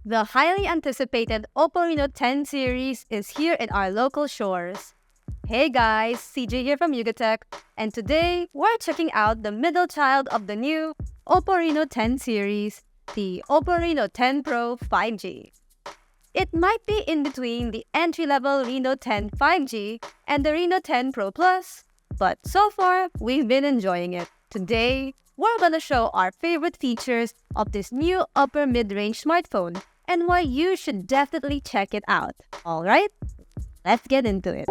The highly anticipated OPPO Reno10 series is here in our local shores. Hey guys, CJ here from Yugatech, and today we're checking out the middle child of the new OPPO Reno10 series, the OPPO Reno10 Pro 5G. It might be in between the entry-level Reno10 5G and the Reno10 Pro Plus, but so far we've been enjoying it. Today, we're gonna show our favorite features of this new upper mid-range smartphone and why you should definitely check it out. Alright, let's get into it.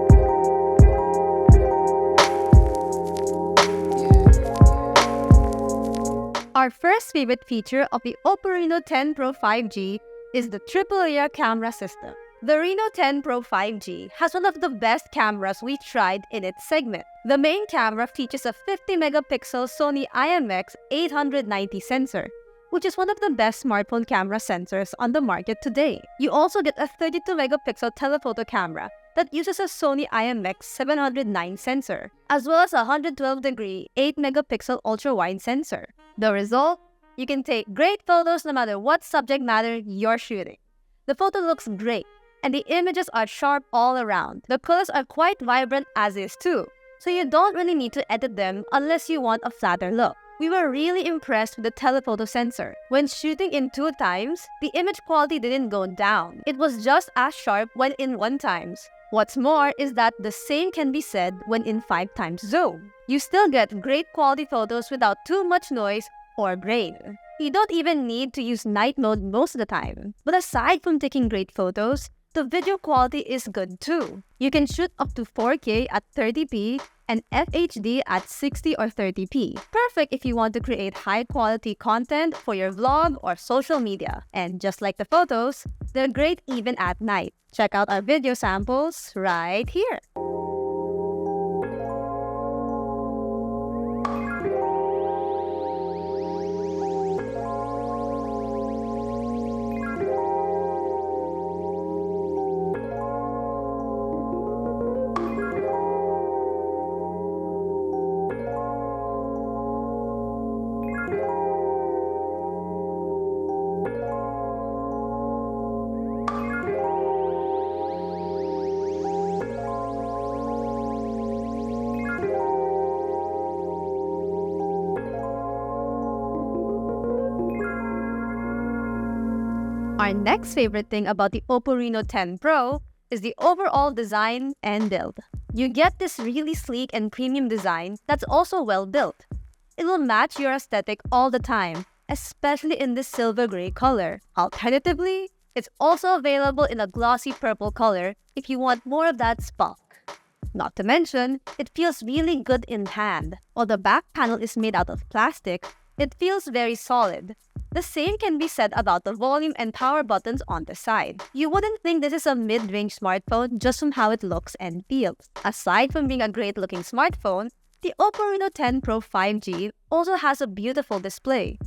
Our first favorite feature of the OPPO Reno10 Pro 5G is the triple-layer camera system. The Reno10 Pro 5G has one of the best cameras we tried in its segment. The main camera features a 50-megapixel Sony IMX890 sensor, which is one of the best smartphone camera sensors on the market today. You also get a 32-megapixel telephoto camera that uses a Sony IMX709 sensor, as well as a 112-degree 8-megapixel ultra-wide sensor. The result? You can take great photos no matter what subject matter you're shooting. The photo looks great, and the images are sharp all around. The colors are quite vibrant as is too, so you don't really need to edit them unless you want a flatter look. We were really impressed with the telephoto sensor. When shooting in 2 times, the image quality didn't go down. It was just as sharp when in 1 times. What's more is that the same can be said when in 5 times zoom. You still get great quality photos without too much noise or grain. You don't even need to use night mode most of the time. But aside from taking great photos, the video quality is good too. You can shoot up to 4K at 30p and FHD at 60 or 30p. Perfect if you want to create high-quality content for your vlog or social media. And just like the photos, they're great even at night. Check out our video samples right here. Our next favorite thing about the OPPO Reno10 Pro is the overall design and build. You get this really sleek and premium design that's also well built. It will match your aesthetic all the time, especially in this silver gray color. Alternatively, it's also available in a glossy purple color if you want more of that spunk. Not to mention, it feels really good in hand. While the back panel is made out of plastic, it feels very solid. The same can be said about the volume and power buttons on the side. You wouldn't think this is a mid-range smartphone just from how it looks and feels. Aside from being a great-looking smartphone, the OPPO Reno10 Pro 5G also has a beautiful display.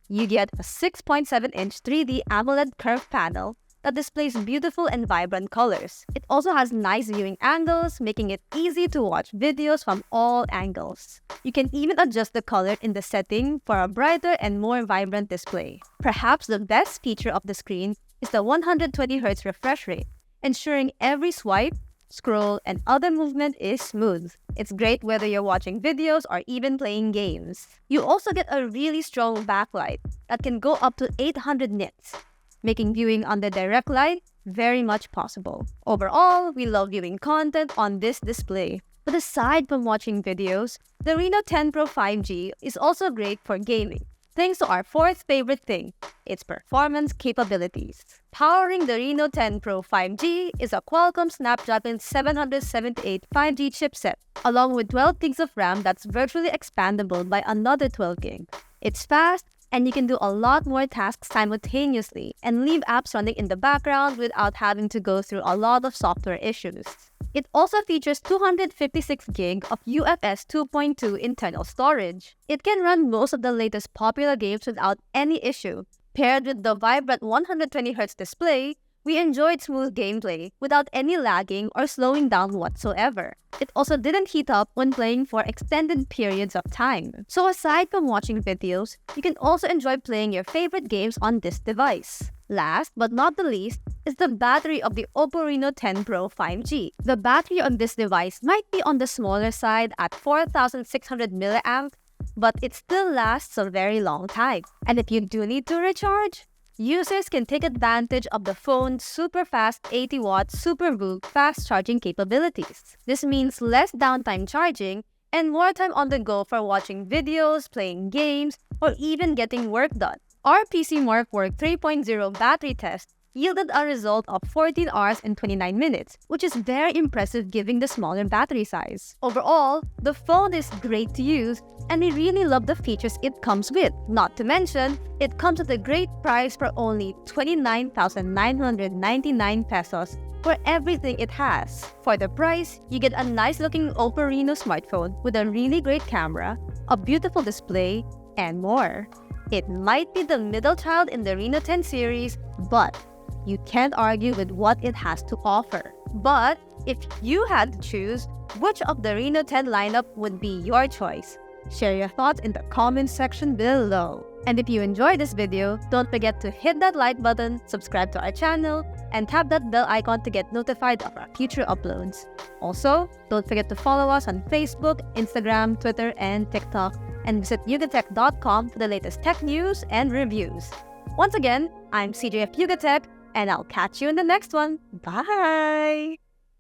You get a 6.7-inch 3D AMOLED curved panel that displays beautiful and vibrant colors. It also has nice viewing angles, making it easy to watch videos from all angles. You can even adjust the color in the setting for a brighter and more vibrant display. Perhaps the best feature of the screen is the 120Hz refresh rate, ensuring every swipe, scroll, and other movement is smooth. It's great whether you're watching videos or even playing games. You also get a really strong backlight that can go up to 800 nits, making viewing under direct light very much possible. Overall, we love viewing content on this display. But aside from watching videos, the Reno10 Pro 5G is also great for gaming, thanks to our fourth favorite thing, its performance capabilities. Powering the Reno10 Pro 5G is a Qualcomm Snapdragon 778 5G chipset, along with 12 gigs of RAM that's virtually expandable by another 12 gig. It's fast, and you can do a lot more tasks simultaneously and leave apps running in the background without having to go through a lot of software issues. It also features 256 gig of UFS 2.2 internal storage. It can run most of the latest popular games without any issue. Paired with the vibrant 120Hz display, we enjoyed smooth gameplay without any lagging or slowing down whatsoever. It also didn't heat up when playing for extended periods of time. So aside from watching videos, you can also enjoy playing your favorite games on this device. Last but not the least is the battery of the OPPO Reno10 Pro 5G. The battery on this device might be on the smaller side at 4,600 mAh, but it still lasts a very long time. And if you do need to recharge, users can take advantage of the phone's super fast 80-watt SuperVOOC fast charging capabilities. This means less downtime charging and more time on the go for watching videos, playing games, or even getting work done. Our PC Markwork 3.0 battery test yielded a result of 14 hours and 29 minutes, which is very impressive given the smaller battery size. Overall, the phone is great to use and we really love the features it comes with. Not to mention, it comes at a great price for only 29,999 pesos for everything it has. For the price, you get a nice looking OPPO Reno smartphone with a really great camera, a beautiful display, and more. It might be the middle child in the Reno10 series, but you can't argue with what it has to offer. But if you had to choose, which of the Reno10 lineup would be your choice? Share your thoughts in the comment section below. And if you enjoyed this video, don't forget to hit that like button, subscribe to our channel, and tap that bell icon to get notified of our future uploads. Also, don't forget to follow us on Facebook, Instagram, Twitter, and TikTok, and visit yugatech.com for the latest tech news and reviews. Once again, I'm CJ of Yugatech, and I'll catch you in the next one. Bye!